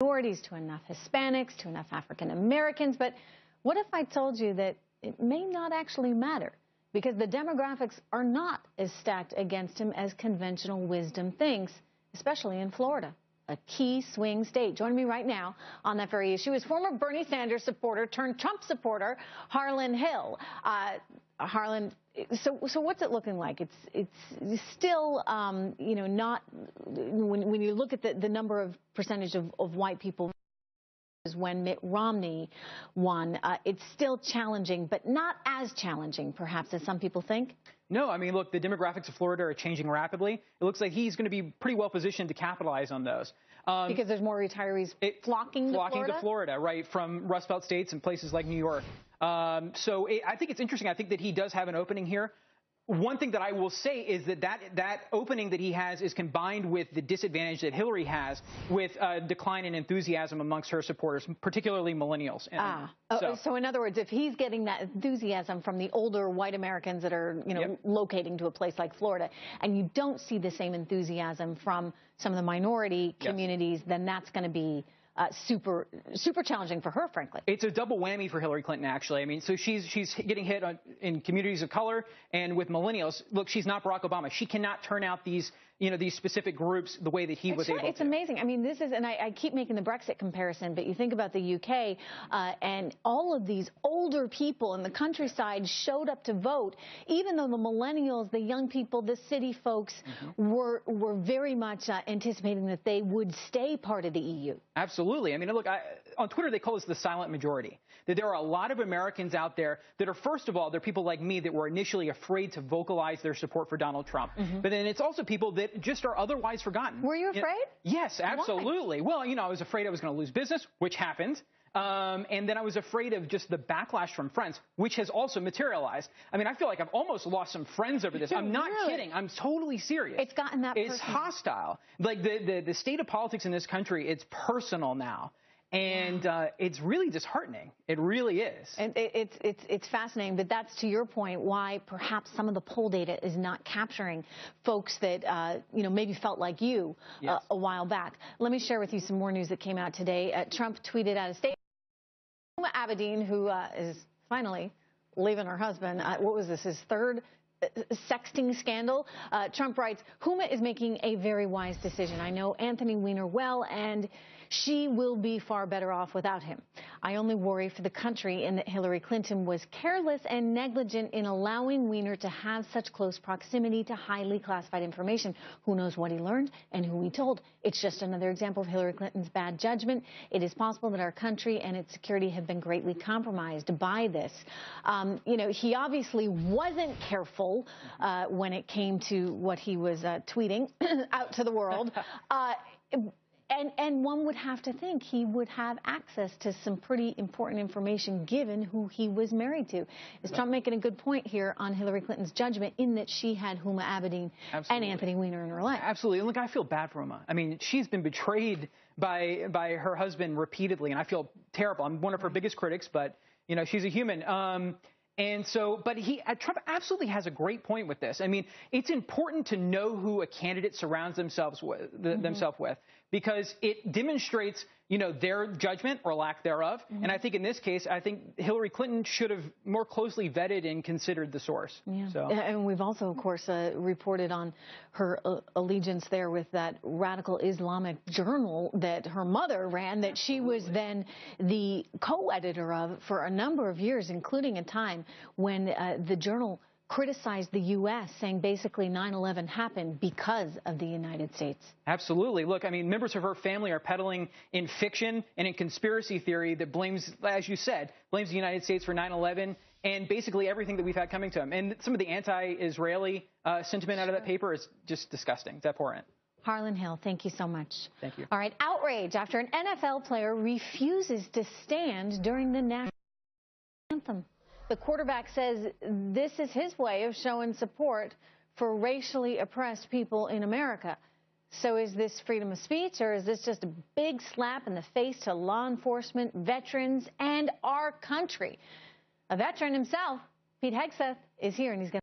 minorities, to enough Hispanics, to enough African Americans. But what if I told you that it may not actually matter? Because the demographics are not as stacked against him as conventional wisdom thinks, especially in Florida, a key swing state. Joining me right now on that very issue is former Bernie Sanders supporter turned Trump supporter, Harlan Hill. Harlan, so what's it looking like? It's still, you know, not, when you look at the number of percentage of white people when Mitt Romney won, it's still challenging, but not as challenging, perhaps, as some people think. No, I mean, look, the demographics of Florida are changing rapidly. It looks like he's going to be pretty well positioned to capitalize on those. Because there's more retirees flocking to Florida, right, from Rust Belt states and places like New York. I think it's interesting. I think that he does have an opening here. One thing that I will say is that opening that he has is combined with the disadvantage that Hillary has with a decline in enthusiasm amongst her supporters, particularly millennials. So in other words, if he's getting that enthusiasm from the older white Americans that are, you know, locating to a place like Florida, and you don't see the same enthusiasm from some of the minority communities, then that's going to be super challenging for her, frankly. It's a double whammy for Hillary Clinton, actually. I mean, so she's getting hit in communities of color and with millennials. Look, she's not Barack Obama. She cannot turn out these specific groups the way that he was able to. It's amazing. I mean, this is, and I keep making the Brexit comparison, but you think about the UK, and all of these older people in the countryside showed up to vote, even though the millennials, the young people, the city folks were very much anticipating that they would stay part of the EU. Absolutely. I mean, look, on Twitter, they call this the silent majority, that there are a lot of Americans out there that are, first of all, they're people like me that were initially afraid to vocalize their support for Donald Trump. But then it's also people that just are otherwise forgotten. Were you afraid? Yes, absolutely. Why? Well, I was afraid I was going to lose business, which happened. And then I was afraid of just the backlash from friends, which has also materialized. I mean, I feel like I've almost lost some friends over this. I'm not kidding. I'm totally serious. It's gotten that personal. It's hostile. Like the state of politics in this country, it's personal now. And it's really disheartening. It really is. And it's fascinating, but that's, to your point, why perhaps some of the poll data is not capturing folks that, maybe felt like you a while back. Let me share with you some more news that came out today. Trump tweeted out a statement. Huma Abedin, who is finally leaving her husband, what was this, his third sexting scandal? Trump writes, Huma is making a very wise decision. I know Anthony Weiner well, and she will be far better off without him. I only worry for the country in that Hillary Clinton was careless and negligent in allowing Weiner to have such close proximity to highly classified information. Who knows what he learned and who he told? It's just another example of Hillary Clinton's bad judgment. It is possible that our country and its security have been greatly compromised by this. He obviously wasn't careful when it came to what he was tweeting out to the world. And one would have to think he would have access to some pretty important information given who he was married to. Is Trump making a good point here on Hillary Clinton's judgment in that she had Huma Abedin and Anthony Weiner in her life? Absolutely. Look, I feel bad for Huma. I mean, she's been betrayed by her husband repeatedly, and I feel terrible. I'm one of her biggest critics, but, she's a human. Trump absolutely has a great point with this. I mean, it's important to know who a candidate surrounds themselves with, because it demonstrates, their judgment or lack thereof. And I think in this case, I think Hillary Clinton should have more closely vetted and considered the source. Yeah. So. And we've also, of course, reported on her allegiance there with that radical Islamic journal that her mother ran, that she was then the co-editor of for a number of years, including a time when the journal criticized the U.S., saying basically 9/11 happened because of the United States. Absolutely. Look, I mean, members of her family are peddling in fiction and in conspiracy theory that blames, as you said, blames the United States for 9/11 and basically everything that we've had coming to them. And some of the anti-Israeli sentiment out of that paper is just disgusting. It's abhorrent. Harlan Hill, thank you so much. Thank you. All right, outrage after an NFL player refuses to stand during the national anthem. The quarterback says this is his way of showing support for racially oppressed people in America. So is this freedom of speech, or is this just a big slap in the face to law enforcement, veterans, and our country? A veteran himself, Pete Hegseth, is here, and he's going to